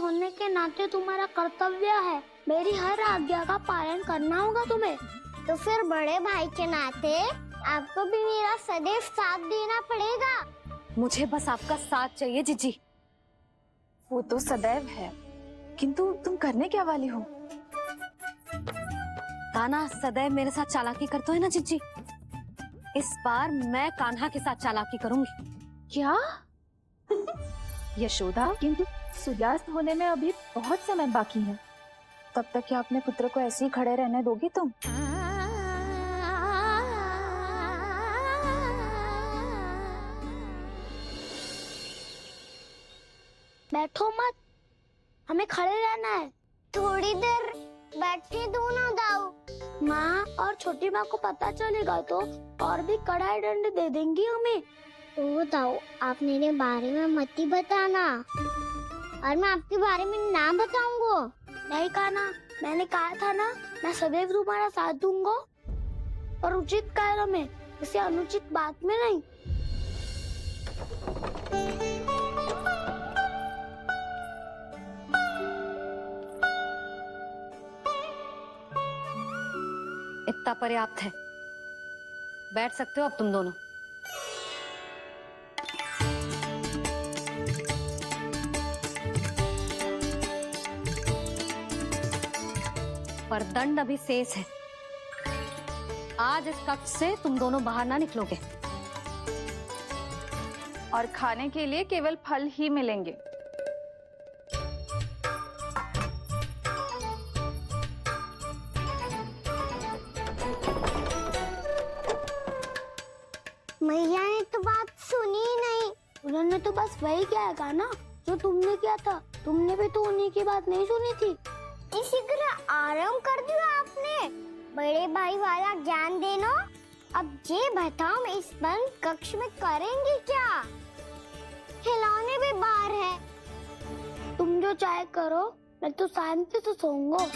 होने के नाते तुम्हारा कर्तव्य है, मेरी हर आज्ञा का पालन करना होगा तुम्हें। तो फिर बड़े भाई के नाते आपको भी मेरा सदैव साथ देना पड़ेगा। मुझे बस आपका साथ चाहिए जीजी। वो तो सदैव है, किंतु तुम करने क्या वाली हो? कान्हा सदैव मेरे साथ चालाकी करते है ना जीजी, इस बार मैं कान्हा के साथ चालाकी करूंगी। क्या? यशोदा, किंतु सूर्यास्त होने में अभी बहुत समय बाकी है, तब तक क्या अपने पुत्र को ऐसे ही खड़े रहने दोगी तुम? बैठो मत, हमें खड़े रहना है। थोड़ी देर बैठे दो ना दाऊ। माँ और छोटी माँ को पता चलेगा तो और भी कड़ा दंड दे देंगी हमें। ओ दाऊ, आप मेरे बारे में मत ही बताना, और मैं आपके बारे में ना बताऊंगा। नहीं कान्हा, मैंने कहा था ना, मैं सदैव तुम्हारा साथ दूंगा, और उचित कार्य में, किसी अनुचित बात में नहीं। इतना पर्याप्त है, बैठ सकते हो अब तुम दोनों। पर दंड अभी शेष है। आज इस कक्ष से तुम दोनों बाहर ना निकलोगे, और खाने के लिए केवल फल ही मिलेंगे। मैया ने तो बात सुनी ही नहीं। उन्होंने तो बस वही किया था ना जो तुमने किया था। तुमने भी तो उन्हीं की बात नहीं सुनी थी। इसी तरह आराम कर दिया आपने। बड़े भाई वाला ज्ञान देना। अब ये बताओ, मैं इस बंद कक्ष में करेंगे क्या? खिलौने भी बाहर है। तुम जो चाहे करो, मैं तो शांति से सोऊंगा।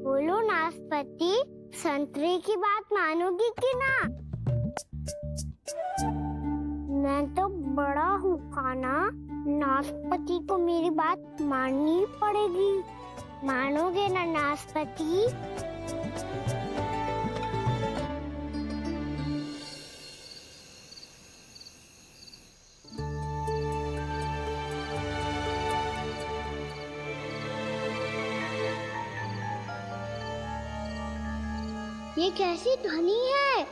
बोलो नाशपाती, संतरे की बात मानोगी कि ना? मैं तो बड़ा हूँ कान्हा, नाशपाती को मेरी बात माननी पड़ेगी। मानोगे ना नाशपाती? ये कैसी ध्वनि है?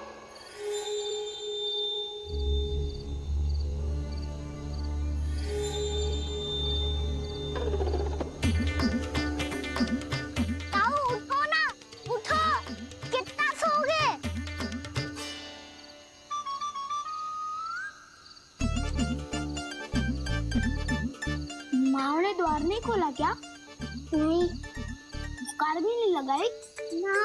ताऊ उठो ना, उठो, कितना सोओगे? माँ ने द्वार नहीं खोला क्या? नहीं। पुकार भी नहीं लगाई? ना,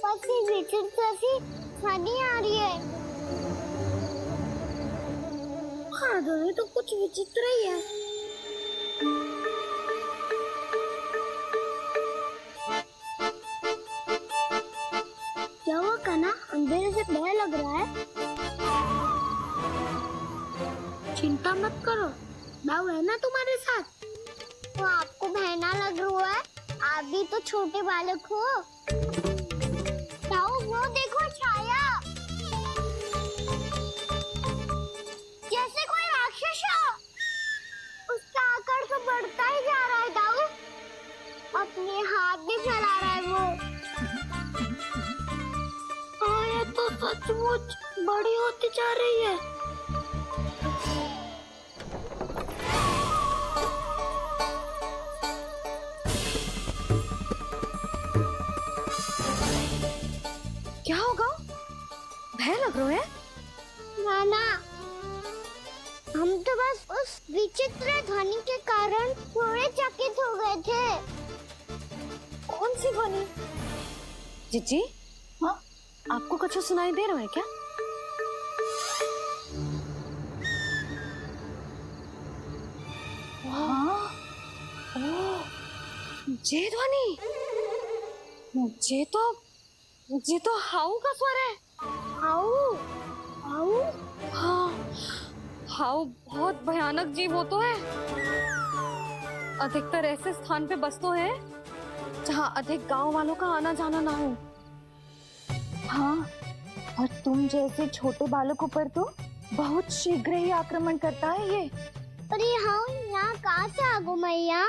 पसी विचित्र सी ध्वनि आ रही है। हाँ, ध्वनि तो कुछ विचित्र ही है। क्या हुआ कान्हा, अंधेरे से डर लग रहा है? चिंता मत करो, दाऊ है ना तुम्हारे साथ। तो आपको बहना लग रहा है? आप भी तो छोटे बालक हो। ताऊ वो देखो छाया, जैसे कोई राक्षस हो। उसका आकार तो बढ़ता ही जा रहा है ताऊ। अपने हाथ भी फैला रहा है वो। हाँ, ये तो सचमुच बड़ी होती जा रही है। क्या होगा? भय लग रहा है? नाना, हम तो बस उस विचित्र ध्वनि के कारण थोड़े चकित हो गए थे। कौन सी ध्वनि? जीजी, हाँ? आपको कुछ सुनाई दे रहा है क्या? हाँ, ये ध्वनि, ये तो हाउ का स्वर है। हाउ हाउ हाँ, हाउ बहुत भयानक जीव हो तो है। अधिकतर ऐसे स्थान पे बसते हैं जहाँ अधिक गांव वालों का आना जाना ना हो। हाँ, और तुम जैसे छोटे बालकों पर तो बहुत शीघ्र ही आक्रमण करता है ये। पर ये हाउ यहाँ कहाँ से आ गो मैया?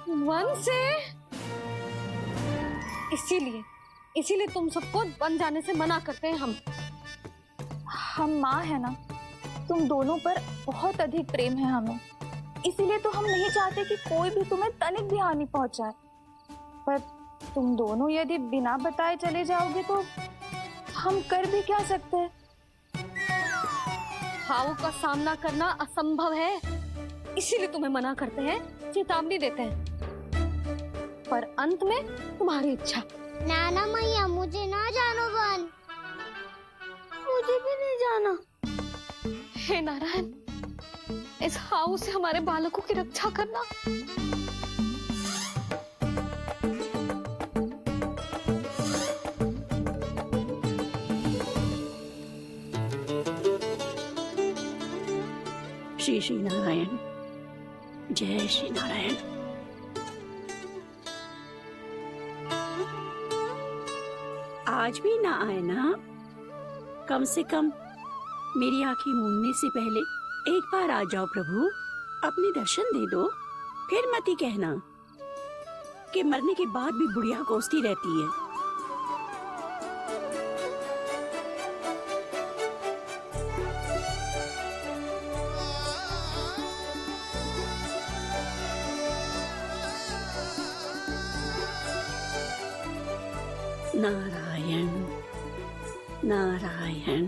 वन से। इसीलिए तुम सबको वन जाने से मना करते हैं हम माँ है ना, तुम दोनों पर बहुत अधिक प्रेम है हमें, इसीलिए तो हम नहीं चाहते कि कोई भी तुम्हें तनिक भी हानि पहुंचाए। पर तुम दोनों यदि बिना बताए चले जाओगे तो हम कर भी क्या सकते हैं? हाउ का सामना करना असंभव है, इसीलिए तुम्हें मना करते हैं, चेतावनी देते हैं। पर अंत में तुम्हारी इच्छा। नाना मैया मुझे ना जानो वन। मुझे भी नहीं जाना। हे नारायण, इस हाउ से हमारे बालकों की रक्षा करना। श्री श्री नारायण, जय श्री नारायण। आज भी ना आए ना? कम से कम मेरी आंखें मूंदने से पहले एक बार आ जाओ प्रभु, अपने दर्शन दे दो। फिर मत ही कहना कि मरने के बाद भी बुढ़िया कोसती रहती है। नारायण नारायण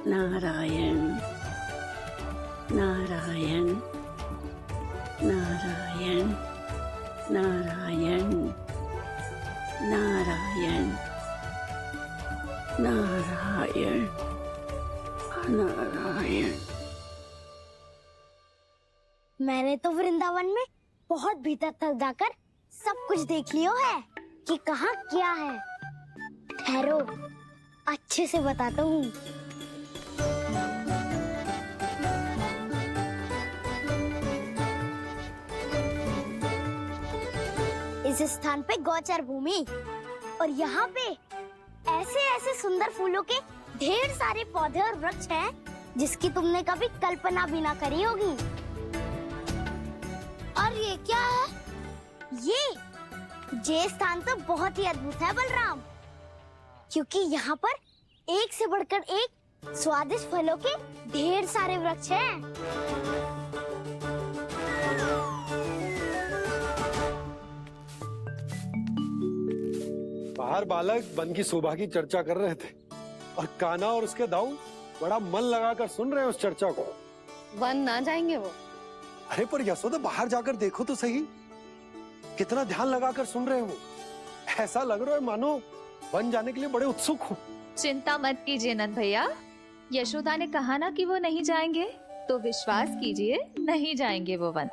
नारायण नारायण नारायण नारायण नारायण नारायण नारायण। मैंने तो वृंदावन में बहुत भीतर तक जाकर सब कुछ देख लियो है कि कहाँ क्या है। ठहरो, अच्छे से बताता हूँ। इस स्थान पे गौचर भूमि और यहाँ पे ऐसे ऐसे सुंदर फूलों के ढेर सारे पौधे और वृक्ष हैं जिसकी तुमने कभी कल्पना भी ना करी होगी। और ये क्या है? ये स्थान तो बहुत ही अद्भुत है बलराम, क्योंकि यहाँ पर एक से बढ़कर एक स्वादिष्ट फलों के ढेर सारे वृक्ष हैं। बाहर बालक वन की शोभा की चर्चा कर रहे थे और कान्हा और उसके दाऊ बड़ा मन लगाकर सुन रहे हैं उस चर्चा को। वन ना जाएंगे वो। अरे पर यशोदा, बाहर जाकर देखो तो सही, कितना ध्यान लगाकर सुन रहे हो। ऐसा लग रहा है मानो वन जाने के लिए बड़े उत्सुक हो। चिंता मत कीजिए नंद भैया, यशोदा ने कहा ना कि वो नहीं जाएंगे, तो विश्वास कीजिए नहीं जाएंगे वो वन।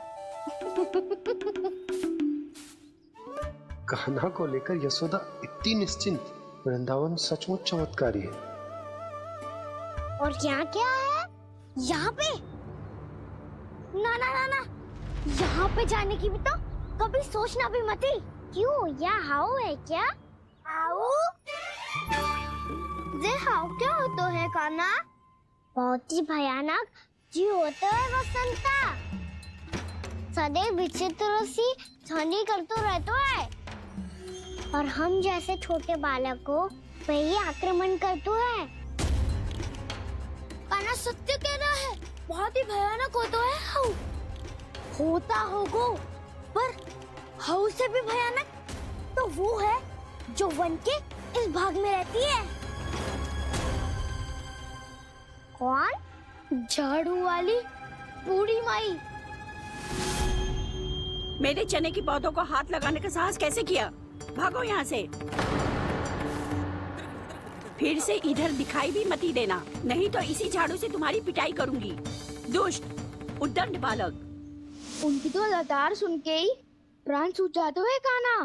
कान्हा को लेकर यशोदा इतनी निश्चिंत, वृंदावन सचमुच चमत्कारी है। और यहाँ क्या है? यहाँ पे ना ना ना ना, यहाँ पे जाने की भी तो कभी सोचना भी मत ही। क्यों, यहाँ हाउ है क्या? हाउ? ये हाउ क्या होता है कान्हा? बहुत ही भयानक जी होता है वसंता। सदैव विचित्र सी ध्वनि करते रहता है और हम जैसे छोटे बालकों पे ही आक्रमण करते हैं। कान्हा सत्य कह रहा है, बहुत ही भयानक होता है हाउ। होता होगा, पर हाउ से भी भयानक तो वो है जो वन के इस भाग में रहती है। कौन? झाड़ू वाली बूढ़ी माई। मेरे चने की पौधों को हाथ लगाने का साहस कैसे किया? भागो यहाँ से। फिर से इधर दिखाई भी मत ही देना, नहीं तो इसी झाड़ू से तुम्हारी पिटाई करूंगी। दुष्ट उद्दंड बालक। उनकी तो लतार सुन के ही प्राण सूझ जाते हुए काना।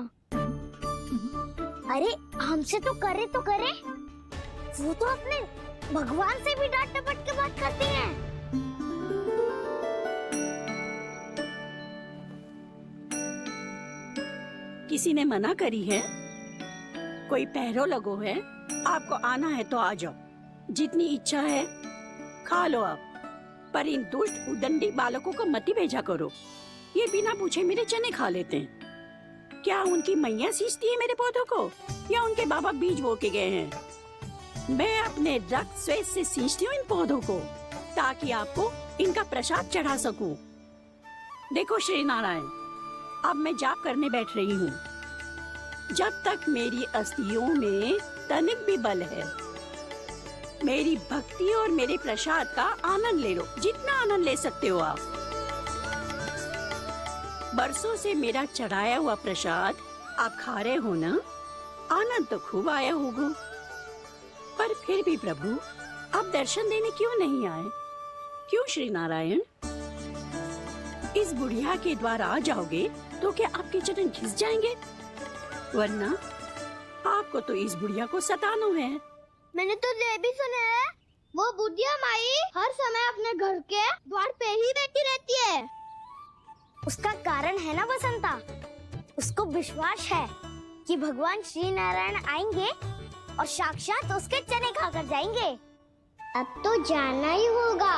अरे हमसे तो करे, वो तो अपने भगवान से भी डांट डपट के बात करती हैं। किसी ने मना करी है? कोई पैरों लगो है? आपको आना है तो आ जाओ, जितनी इच्छा है खा लो आप, पर इन दुष्ट उदंडी बालकों को मत ही भेजा करो। ये बिना पूछे मेरे चने खा लेते हैं। क्या उनकी मैया सींचती है मेरे पौधों को, या उनके बाबा बीज बो के गए हैं? मैं अपने रक्त स्वेद से सींचती हूँ इन पौधों को, ताकि आपको इनका प्रसाद चढ़ा सकूं। देखो श्री नारायण, अब मैं जाप करने बैठ रही हूँ। जब तक मेरी अस्थियों में तनिक भी बल है, मेरी भक्ति और मेरे प्रसाद का आनंद ले लो, जितना आनंद ले सकते हो आप। बरसों से मेरा चढ़ाया हुआ प्रसाद आप खा रहे हो ना, आनंद तो खूब आया होगा। पर फिर भी प्रभु आप दर्शन देने क्यों नहीं आए? क्यों श्री नारायण? इस बुढ़िया के द्वार आ जाओगे तो क्या आपके चरण घिस जाएंगे? वरना आपको तो इस बुढ़िया को सताना है। मैंने तो ये भी सुना है, वो बुढ़िया माई हर समय अपने घर के द्वार पे ही बैठी रहती है। उसका कारण है ना बसंता, उसको विश्वास है कि भगवान श्री नारायण आएंगे और साक्षात उसके चने खाकर जाएंगे। अब तो जाना ही होगा।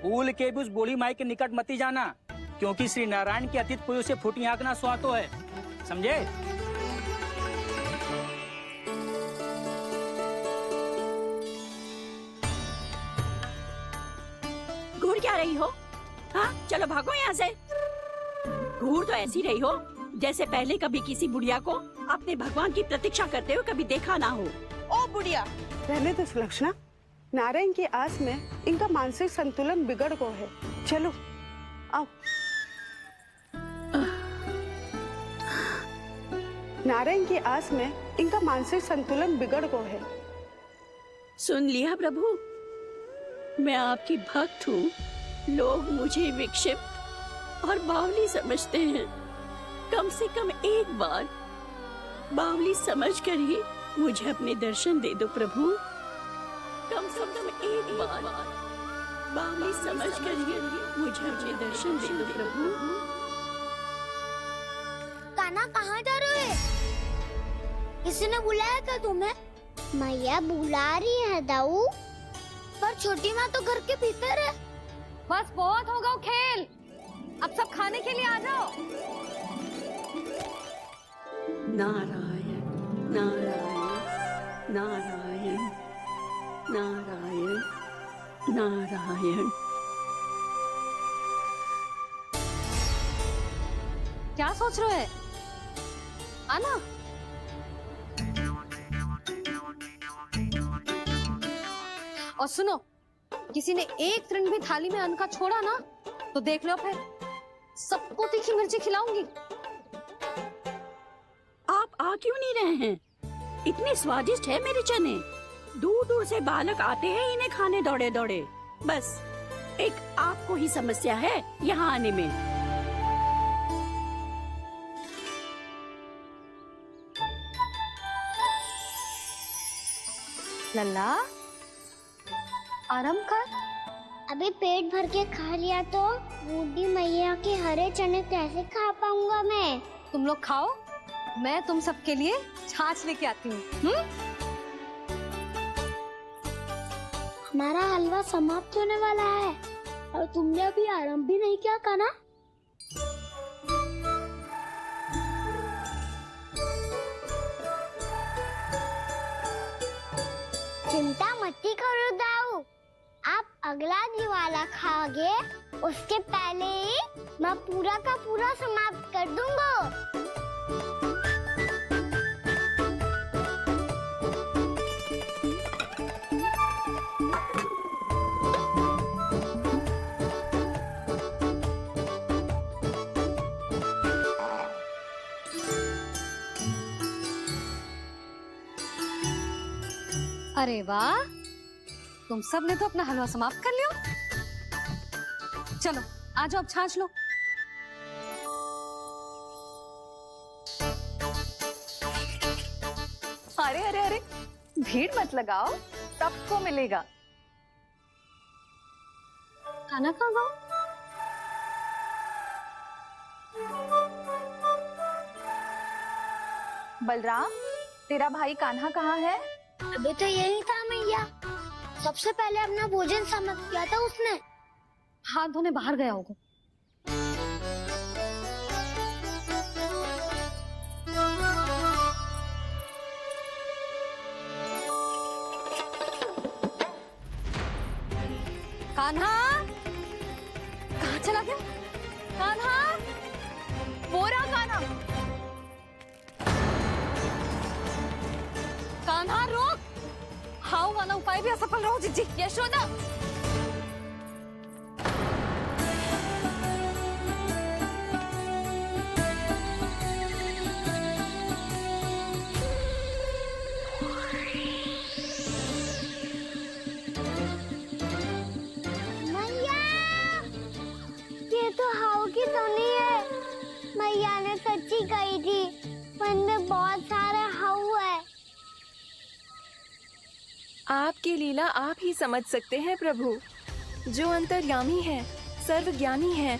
भूल के भी उस बूढ़ी माई के निकट मत ही जाना, क्योंकि श्री नारायण के अतीत पुरुष से फूटी आंख ना सुहातो है, समझे? घूर क्या रही हो? हाँ, चलो भागो यहाँ से। घूर तो ऐसी रही हो जैसे पहले कभी किसी बुढ़िया को अपने भगवान की प्रतीक्षा करते हुए कभी देखा ना हो। ओ बुढ़िया, रहने दो सुलक्षणा। नारायण की आस में इनका मानसिक संतुलन बिगड़ गो है। चलो आओ। नारायण की आस में इनका मानसिक संतुलन बिगड़ गो है। सुन लिया प्रभु, मैं आपकी भक्त हूँ। लोग मुझे विक्षिप्त और बावली समझते हैं। कम से कम एक बार बावली समझकर ही मुझे अपने दर्शन दे दो प्रभु। कम से कम एक बार बावली समझकर ही मुझे अपने दर्शन दे दो प्रभु। कान्हा कहाँ जा रहे हो? किसी ने बुलाया क्या तुम्हें? मैया बुला रही है दाऊ। पर छोटी माँ तो घर के भीतर है। बस बहुत होगा वो खेल, अब सब खाने के लिए आ जाओ। नारायण नारायण नारायण नारायण नारायण। क्या सोच रहे हैं? आना। और सुनो, किसी ने एक तृण भी थाली में अन्न का छोड़ा ना, तो देख लो फिर सबको तीखी मिर्ची खिलाऊंगी। आप आ क्यों नहीं रहे हैं? इतने स्वादिष्ट है मेरे चने। दूर दूर से बालक आते हैं इन्हें खाने दौड़े दौड़े। बस एक आपको ही समस्या है यहाँ आने में। लल्ला, आराम कर। अभी पेट भर के खा लिया तो बूढ़ी मैया के हरे चने कैसे खा पाऊंगा मैं? तुम लोग खाओ, मैं तुम सबके लिए छाछ लेके आती हूँ। हमारा हलवा समाप्त होने वाला है और तुमने अभी आराम भी नहीं किया कान्हा। चिंता मत करो दाऊ, आप अगला दिवाला खाओगे उसके पहले ही मैं पूरा का पूरा समाप्त कर दूंगा। अरे वाह, तुम सब ने तो अपना हलवा समाप्त कर लिया। चलो आ जाओ, अब छाछ लो। अरे अरे अरे, भीड़ मत लगाओ, सबको मिलेगा। खाना खा गो। बलराम, तेरा भाई कान्हा कहाँ है? अभी तो यही था मैया, सबसे पहले अपना भोजन समाप्त किया था उसने। हाथ धोने बाहर गया होगा। कान्हा कहाँ चला गया? कान्हा, वो रहा कान्हा। कान्हा रोक! हाउ वाला उपाय भी असफल रहो जीजी। यशोदा, मैया, ये तो हाउ की धुनी है। मैया ने सच्ची कही थी, मन में बहुत सारे हाउ है। आपकी लीला आप ही समझ सकते हैं प्रभु। जो अंतर्यामी है, सर्वज्ञानी है,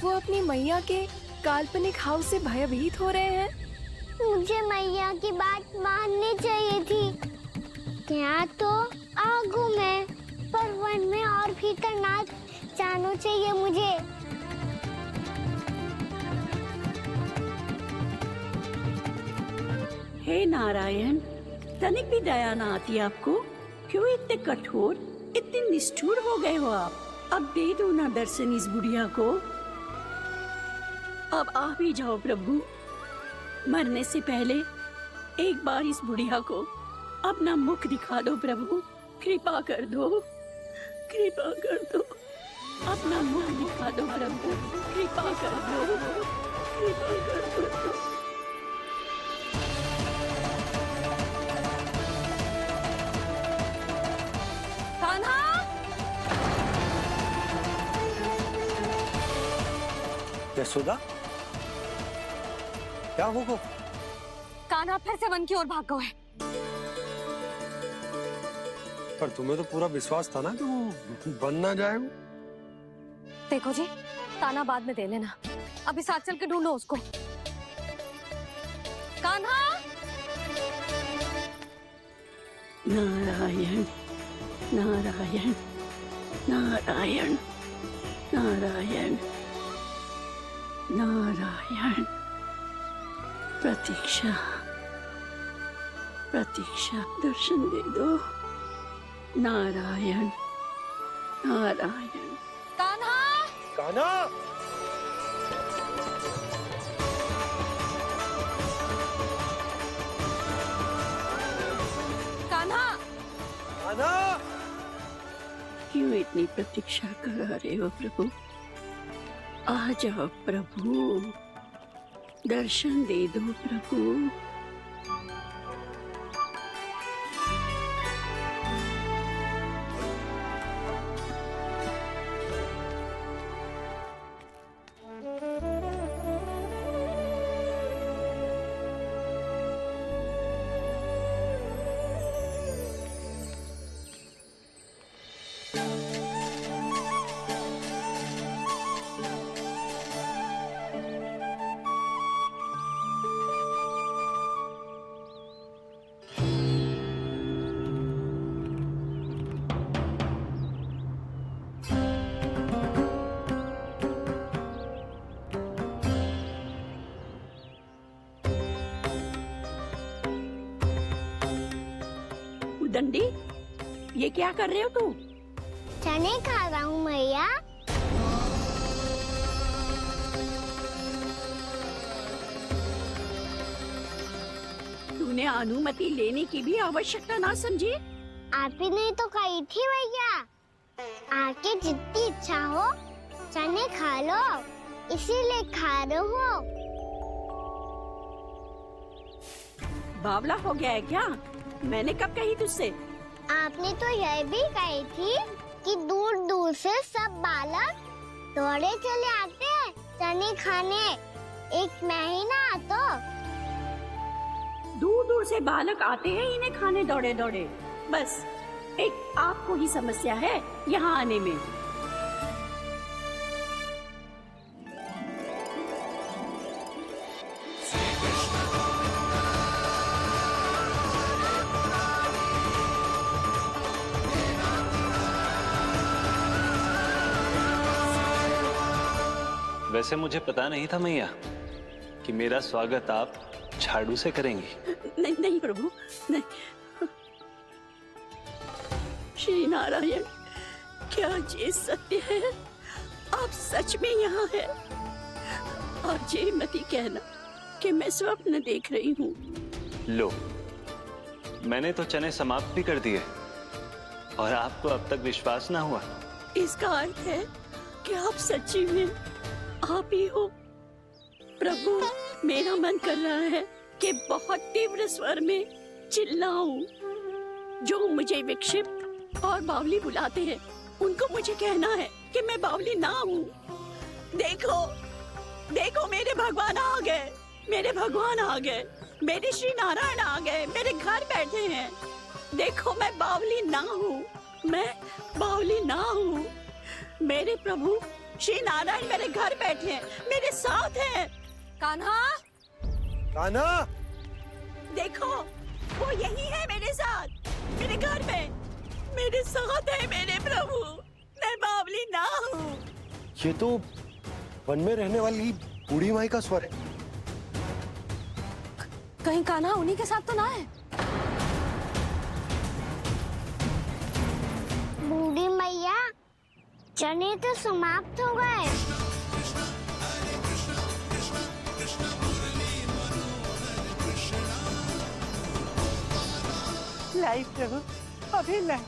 वो अपनी मैया के काल्पनिक हाव से भयभीत हो रहे हैं। मुझे मैया की बात माननी चाहिए थी। यहाँ तो आगू में, पर वन में और भीतर ना जाना चाहिए मुझे। हे नारायण, तनिक भी दया ना आती आपको? क्यों इतने कठोर, इतने निष्ठुर हो गए हो आप? अब दे दो ना दर्शन इस बुढ़िया को। अब आ भी जाओ प्रभु। मरने से पहले एक बार इस बुढ़िया को अपना मुख दिखा दो प्रभु। कृपा कर दो, कृपा कर दो। अपना मुख दिखा दो प्रभु, कृपा कर दो, कृपा कर दो। यशोदा, क्या होगा? कान्हा फिर से वन की ओर भाग गए। पर तुम्हें तो पूरा विश्वास था ना कि वो बन ना जाए। देखो जी, ताना बाद में दे लेना, अभी साथ चल के ढूंढो उसको। कान्हा! नारायण नारायण नारायण नारायण नारायण। प्रतीक्षा प्रतीक्षा, दर्शन दे दो। नारायण नारायण। कान्हा! कान्हा! कान्हा! कान्हा! क्यों इतनी प्रतीक्षा करा रहे हो प्रभु? आ जाओ प्रभु, दर्शन दे दो प्रभु। दंडी, ये क्या कर रहे हो तू? चने खा रहा हूँ मैया। तूने अनुमति लेने की भी आवश्यकता ना समझी? आप ही ने तो कही थी भैया, आके जितनी इच्छा हो चने खा लो, इसीलिए खा रहे हो। बावला हो गया है क्या? मैंने कब कही तुझसे? आपने तो यह भी कही थी कि दूर दूर से सब बालक दौड़े चले आते हैं चने खाने। एक महीना तो दूर दूर से बालक आते हैं इन्हें खाने दौड़े दौड़े। बस एक आपको ही समस्या है यहाँ आने में। वैसे मुझे पता नहीं था मैया कि मेरा स्वागत आप झाड़ू से करेंगी। नहीं नहीं प्रभु, नहीं। श्री नारायण, क्या ये सत्य है? आप सच में यहाँ हैं? और ये मत ही कहना कि मैं स्वप्न देख रही हूँ। लो, मैंने तो चने समाप्त भी कर दिए और आपको अब तक विश्वास ना हुआ। इसका अर्थ है कि आप सच्ची में आप ही हो। प्रभु, मेरा मन कर रहा है कि बहुत तीव्र स्वर में चिल्लाऊं। जो मुझे विक्षिप्त और बावली बुलाते हैं उनको मुझे कहना है कि मैं बावली ना हूँ। देखो देखो, मेरे भगवान आ गए, मेरे भगवान आ गए, मेरे श्री नारायण आ गए, मेरे घर बैठे हैं। देखो, मैं बावली ना हूँ, मैं बावली ना हूँ। मेरे प्रभु श्री नारायण मेरे घर बैठे हैं, मेरे साथ हैं। कान्हा, कान्हा, देखो, वो यही है मेरे साथ, मेरे घर में, मेरे साथ है मेरे प्रभु। मैं बावली ना हूँ। ये तो वन में रहने वाली बूढ़ी माई का स्वर है। कहीं कान्हा उन्हीं के साथ तो ना है? बूढ़ी मैया, चने तो समाप्त हो गए। लाई प्रभु, अभी लाई।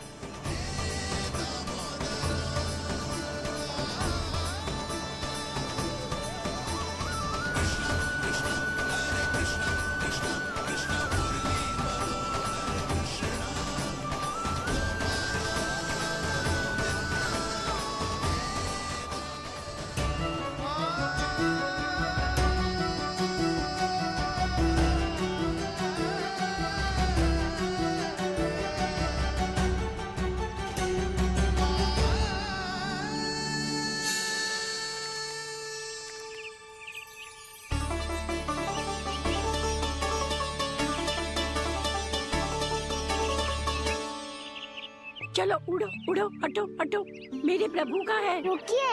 चलो उड़ो उड़ो, हटो हटो, मेरे प्रभु का है। रुकिए,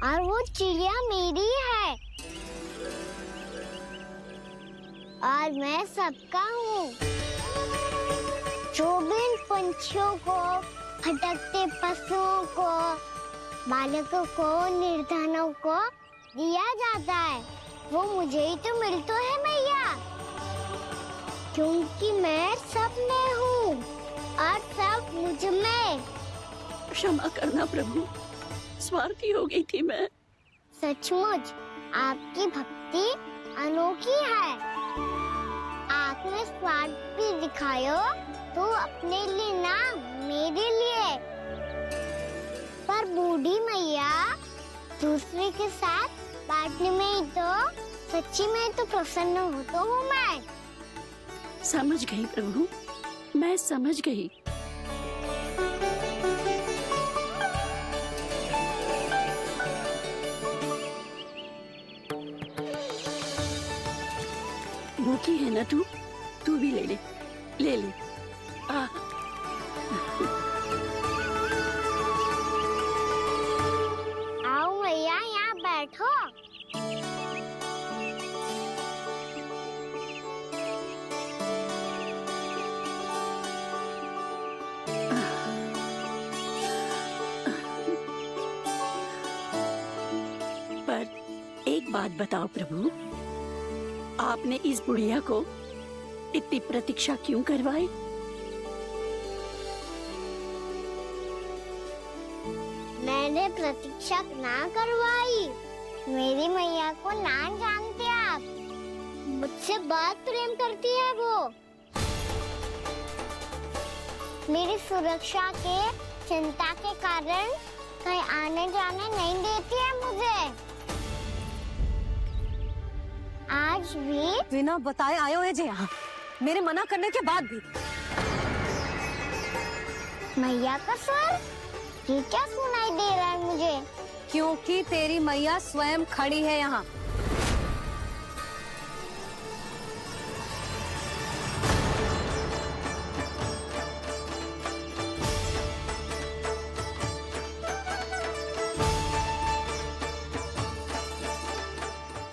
और वो चिड़िया मेरी है और मैं सबका हूँ। जो भी इन पंछियों को, भटकते पशुओं को, बालकों को, निर्धनों को दिया जाता है, वो मुझे ही तो मिलता है मैया, क्योंकि मैं सब में हूँ और सब मुझ में। क्षमा करना प्रभु, स्वार्थी हो गई थी मैं। सचमुच आपकी भक्ति अनोखी है। आपने स्वार्थ भी दिखायो तो अपने लिए ना, मेरे लिए। पर बूढ़ी मैया, दूसरे के साथ बांटने में ही तो सच्ची में तो प्रसन्न होता हूँ मैं। समझ गई प्रभु, मैं समझ गई। भूखी है ना तू? तू भी ले ले, ले ले। आओ मैया, यहाँ बैठो। पर एक बात बताओ प्रभु, आपने इस बुढ़िया को इतनी प्रतीक्षा क्यों करवाई? मैंने प्रतीक्षा ना करवाई। मेरी मैया को ना जानते आप, मुझसे बहुत प्रेम करती है वो। मेरी सुरक्षा के चिंता के कारण कहीं आने जाने नहीं देती है मुझे। आज भी बिना बताए आए हुए जे यहाँ, मेरे मना करने के बाद भी। मैया का स्वर, ये क्या सुनाई दे रहा है मुझे? क्योंकि तेरी मैया स्वयं खड़ी है यहाँ।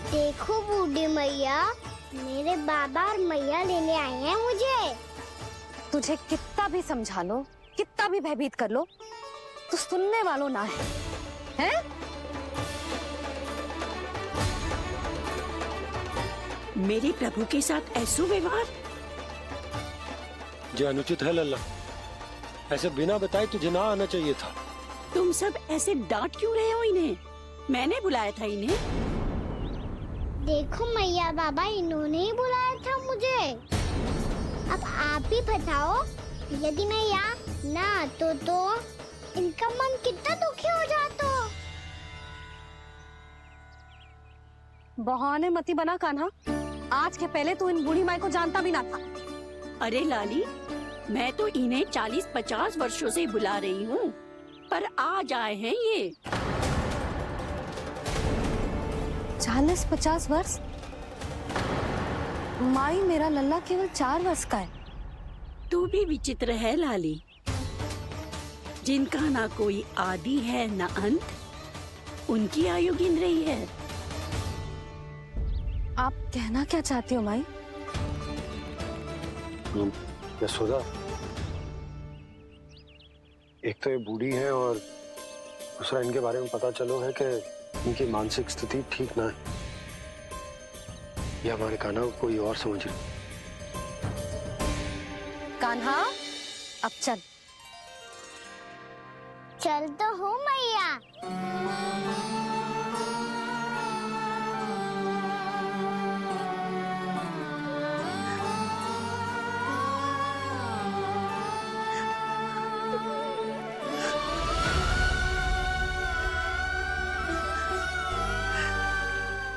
देखो बूढ़ी मैया, मेरे बाबा और मैया लेने आए हैं मुझे। तुझे कितना भी समझा लो, कितना भी भयभीत कर लो, तो सुनने वालों ना है, हैं? मेरे प्रभु के साथ ऐसा व्यवहार जो अनुचित है लल्ला। ऐसे बिना बताए तुझे ना आना चाहिए था। तुम सब ऐसे डांट क्यों रहे हो इन्हें? मैंने बुलाया था इन्हें। देखो मैया बाबा, इन्होंने ही बुलाया था मुझे। अब आप ही बताओ, यदि मैं यहाँ ना आतो तो इनका मन कितना दुखी हो जाता। बहाने मती बना कान्हा, आज के पहले तू इन बूढ़ी माई को जानता भी ना था। अरे लाली, मैं तो इन्हें 40-50 वर्षों से बुला रही हूँ, पर आज आए हैं ये। 40-50 वर्ष? माई, मेरा लल्ला केवल 4 वर्ष का है। तू भी विचित्र है लाली, जिनका ना कोई आदि है ना अंत, उनकी आयु गिन रही है। आप कहना क्या चाहती हो माई? यशोदा, एक तो ये बूढ़ी है और दूसरा इनके बारे में पता चलो है कि इनकी मानसिक स्थिति ठीक ना है। ये हमारे कान्हा को कोई और समझ रही। कान्हा, अब चल। चल तो हूँ मैया।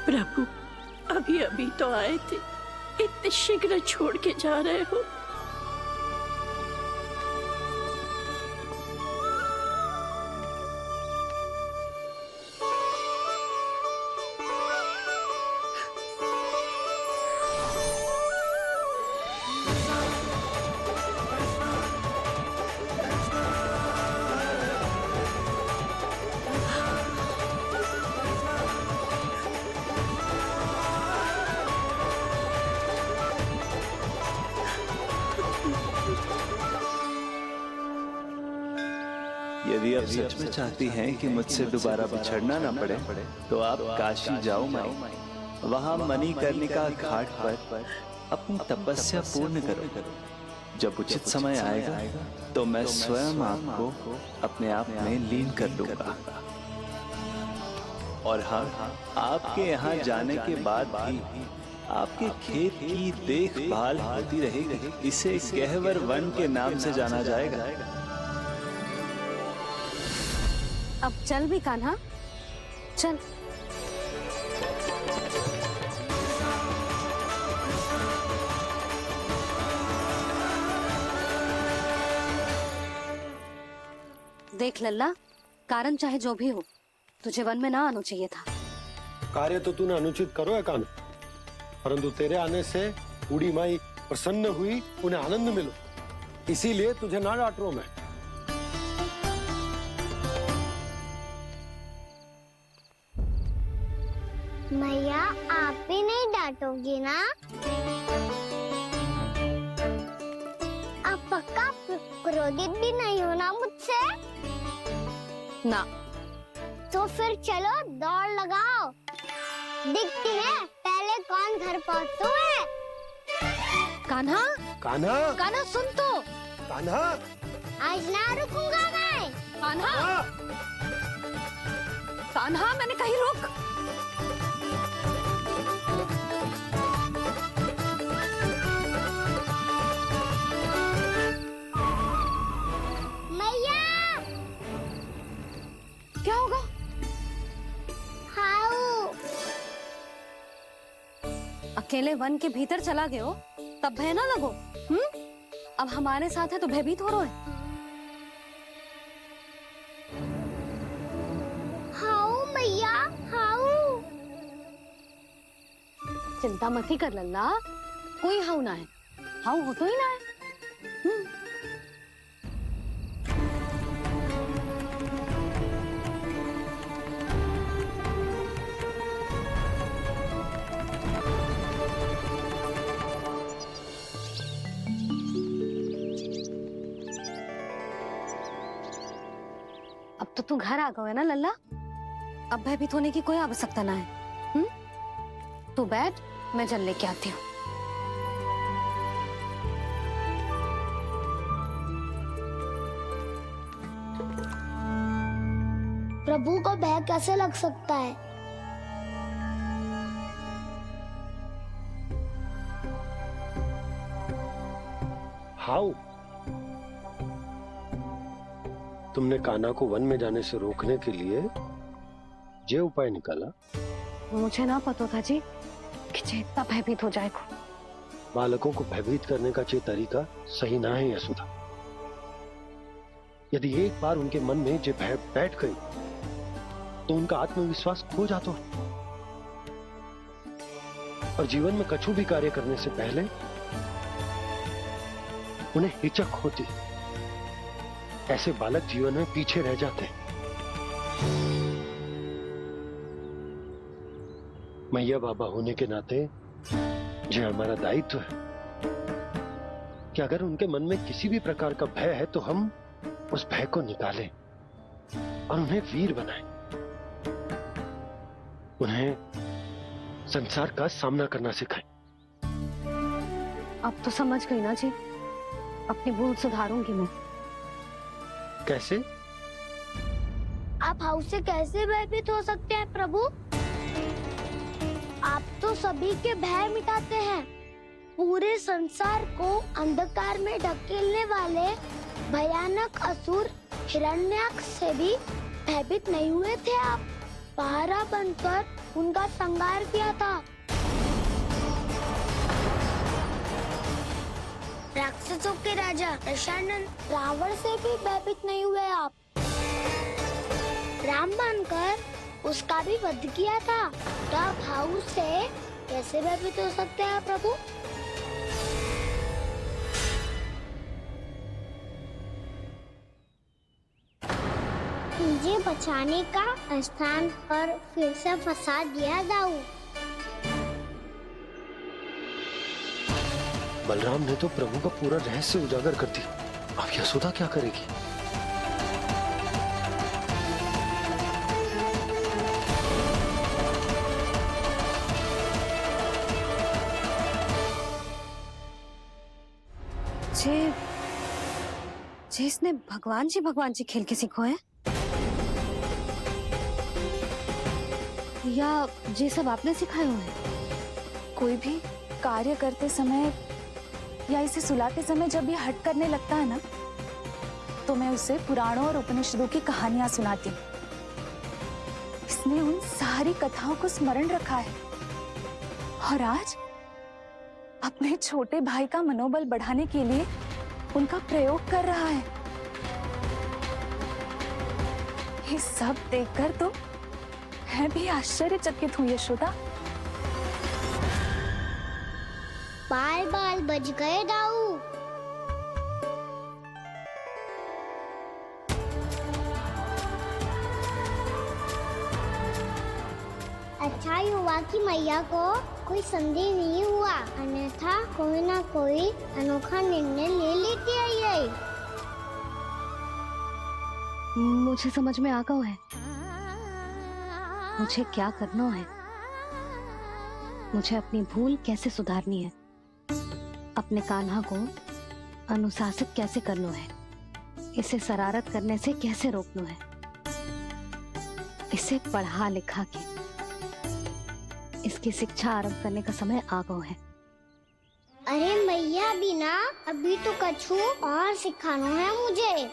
प्रभु, अभी अभी तो आए थे, इतने शीघ्र छोड़ के जा रहे हो। यदि आप सच में चाहती हैं कि मुझसे दोबारा बिछड़ना ना पड़े, तो आप काशी जाओ माई। वहां मणिकर्णिका घाट पर अपनी तपस्या पूर्ण करो। जब उचित समय आएगा तो मैं स्वयं आपको अपने आप में लीन कर लूंगा। और हाँ, आपके यहाँ जाने के बाद भी आपके खेत की देखभाल होती रहेगी। इसे गहवर वन के नाम से जाना जाएगा। अब चल भी कान्हा, चल। देख लल्ला, कारण चाहे जो भी हो, तुझे वन में ना आना चाहिए था। कार्य तो तूने अनुचित करो है कान्हा, परंतु तेरे आने से बूढ़ी माई प्रसन्न हुई, उन्हें आनंद मिलो, इसीलिए तुझे ना डांट रहा हूं मैं। मैया, आप भी नहीं डांटोगी ना? आप पक्का क्रोधित भी नहीं हो ना मुझसे? ना। तो फिर चलो दौड़ लगाओ, दिखती है पहले कौन घर पहुंचता है। कान्हा, कान्हा, कान्हा सुन तो। कान्हा, आज ना रुकूंगा मैं। कान्हा, कान्हा, मैंने कहीं रुक। अकेले वन के भीतर चला गए हो तब भय ना लगो। अब हमारे साथ है तो भयभीत हो रहे हो। हाउ मैया हाउ। चिंता मत ही कर लल्ला, कोई हाउ ना है, हाउ हो तो ही ना है। अब तो तू घर आ गया है ना लल्ला, अब भयभीत होने की कोई आवश्यकता ना है। तू बैठ, मैं जल लेके आती हूँ। प्रभु को भय कैसे लग सकता है? हाउ? तुमने कान्हा को वन में जाने से रोकने के लिए ये उपाय निकाला? मुझे ना पता था जी कि जे इतना भयभीत हो जाएगा। बालकों को भयभीत करने का ये तरीका सही ना है यशोदा। यदि एक बार उनके मन में जे भय बैठ गई तो उनका आत्मविश्वास खो जाता है और जीवन में कछु भी कार्य करने से पहले उन्हें हिचक होती। ऐसे बालक जीवन में पीछे रह जाते हैं। मैया बाबा होने के नाते ये हमारा दायित्व है कि अगर उनके मन में किसी भी प्रकार का भय है तो हम उस भय को निकालें और उन्हें वीर बनाएं, उन्हें संसार का सामना करना सिखाएं। अब तो समझ गई ना जी, अपनी भूल सुधारूंगी मैं। कैसे? आप हाउ से कैसे भयभीत हो सकते हैं प्रभु? आप तो सभी के भय मिटाते हैं। पूरे संसार को अंधकार में ढकेलने वाले भयानक असुर हिरण्याक्ष से भी भयभीत नहीं हुए थे आप। पहरा बनकर उनका संहार किया था। राक्षसों के राजा दशानन रावण से भी भयभीत नहीं हुए आप। राम बनकर उसका भी वध किया था। तो आप हाउ से कैसे भयभीत हो सकते हैं प्रभु? मुझे बचाने का स्थान पर फिर से फंसा दिया दाऊ। बलराम ने तो प्रभु का पूरा रहस्य उजागर कर दिया। अब यशोदा क्या करेगी? जे इसने भगवान जी खेल के सीखो है या जे सब आपने सिखाए हुए हैं? कोई भी कार्य करते समय या इसे सुलाते समय जब ये हट करने लगता है ना, तो मैं उसे पुराणों और उपनिषदों की कहानियां सुनाती हूँ। इसने उन सारी कथाओं को स्मरण रखा है और आज अपने छोटे भाई का मनोबल बढ़ाने के लिए उनका प्रयोग कर रहा है। ये सब देखकर तो मैं भी आश्चर्यचकित हूँ यशोदा। बाल बाल बज गए दाऊ। अच्छा ही हुआ कि मैया को कोई संदेह नहीं हुआ, अन्यथा कोई ना कोई अनोखा निर्णय ले लेती आई। मुझे समझ में आ गया है मुझे क्या करना है। मुझे अपनी भूल कैसे सुधारनी है, अपने कान्हा को अनुशासित कैसे करना है, इसे शरारत करने से कैसे रोकना है, इसे पढ़ा लिखा के इसकी शिक्षा आरंभ करने का समय आ गया है। अरे मैया बिना अभी तो कछु और सिखाना है मुझे।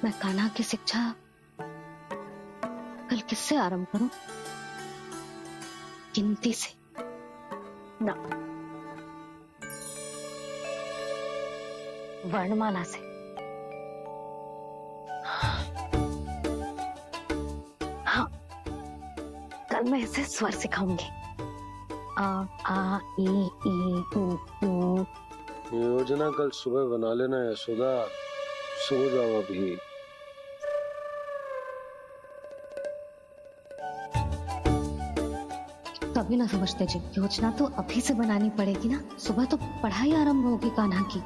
मैं कान्हा की शिक्षा कल किससे आरंभ करूं? गिनती से ना, वर्णमाला से। हाँ, कल मैं इसे स्वर सिखाऊंगी। आ ई ऊ। योजना कल सुबह बना लेना यशोदा, सो जाओ अभी। कभी ना समझते जी, योजना तो अभी से बनानी पड़ेगी ना। सुबह तो पढ़ाई आरंभ होगी कान्हा की।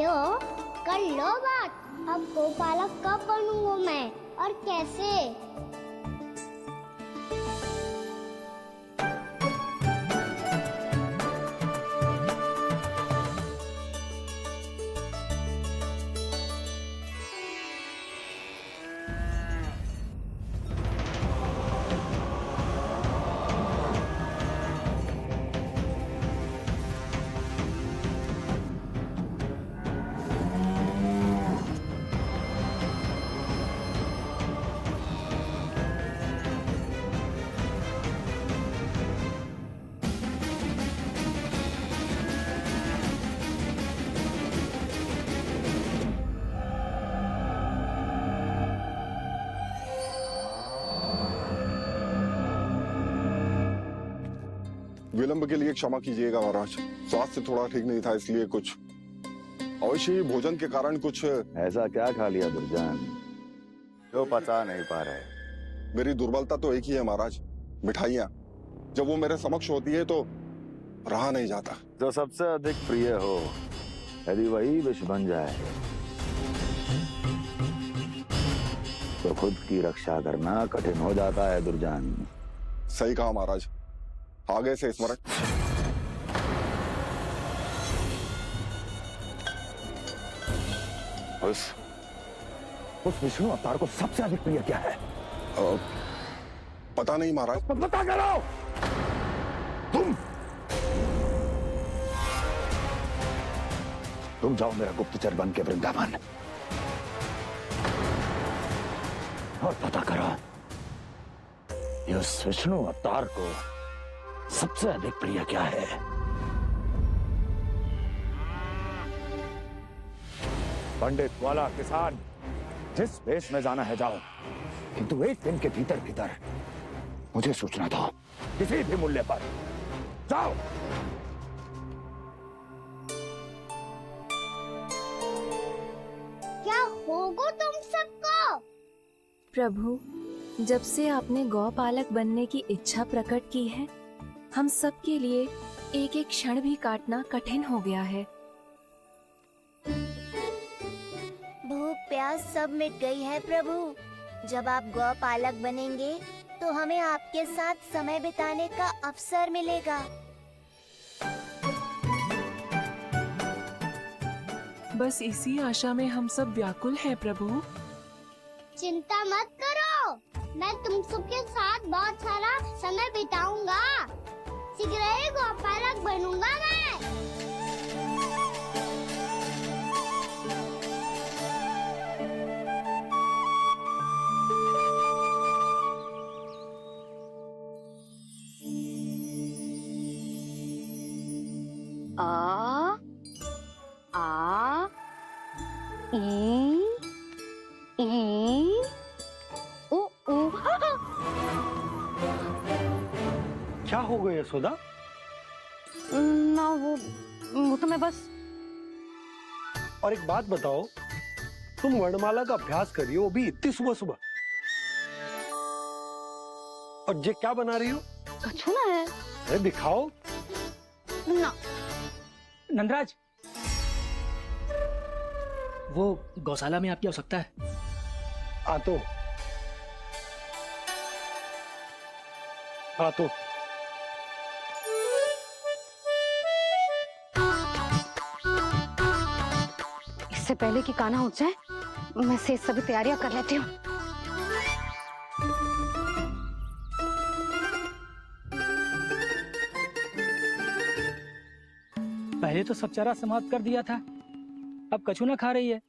यो कर लो बात। अब गोपालक कब बनूंगा मैं और कैसे? विलंब के लिए क्षमा कीजिएगा महाराज, स्वास्थ्य थोड़ा ठीक नहीं था इसलिए कुछ अवश्य ही भोजन के कारण कुछ। ऐसा क्या खा लिया दुर्जन जो पचा नहीं पा रहे? मेरी दुर्बलता तो एक ही है महाराज, मिठाइयाँ। जब वो मेरे समक्ष होती है तो रहा नहीं जाता। जो सबसे अधिक प्रिय हो, यदि वही विष बन जाए तो खुद की रक्षा करना कठिन हो जाता है दुर्जन। सही कहा महाराज, आगे से स्मरण। उस विष्णु अवतार को सबसे अधिक प्रिय क्या है? पता नहीं महाराज। पता करो। तुम जाओ मेरा गुप्तचर बन के वृंदावन और पता करो उस विष्णु अवतार को सबसे अधिक प्रिय क्या है। पंडित वाला किसान जिस वेश में जाना है जाओ, किंतु एक दिन के भीतर भीतर मुझे सूचना दो, किसी भी मूल्य पर। जाओ। क्या होगा तुम सबको? प्रभु, जब से आपने गौपालक बनने की इच्छा प्रकट की है, हम सब के लिए एक एक क्षण भी काटना कठिन हो गया है। भूख प्यास सब मिट गई है प्रभु। जब आप गौपालक बनेंगे तो हमें आपके साथ समय बिताने का अवसर मिलेगा। बस इसी आशा में हम सब व्याकुल हैं प्रभु। चिंता मत करो, मैं तुम सबके साथ बहुत सारा समय बिताऊंगा। शीघ्र ही गोपालक बनूंगा मैं। आ ई ओ ओ। क्या हो गया यशोदा? ना वो तो मैं बस। और एक बात बताओ, तुम वर्णमाला का अभ्यास कर रही हो, अभी इतनी सुबह सुबह, और ये क्या बना रही हो? कछुआ है। अरे दिखाओ ना। नंदराज, वो गौशाला में आपकी आवश्यकता है। आतो आतो। इससे पहले कि कान्हा उठ जाए, मैं से सभी तैयारियां कर लेती हूँ। पहले तो सब चारा समाप्त कर दिया था, अब कछु ना खा रही है।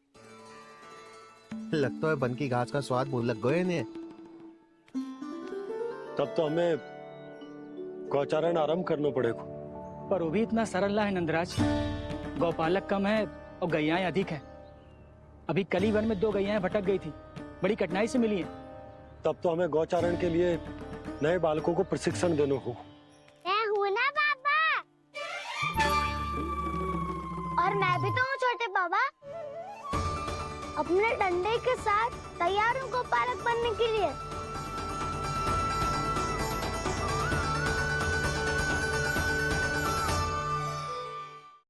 लगता है बन की घास का स्वाद भूल लग गए इन्हें। तब तो हमें गौचारण आरंभ करना पड़ेगा। पर वो भी इतना सरल ना है नंदराज। गौपालक कम है और गैयाएं अधिक है। अभी कल ही वन में 2 गैयाएं भटक गई थी, बड़ी कठिनाई से मिली हैं। तब तो हमें गौचारण के लिए नए बालकों को प्रशिक्षण देना हो। मैं हूँ ना पापा। और मैं भी तो हूँ छोटे बाबा। अपने डंडे के साथ तैयार हूँ गौपालक बनने के लिए।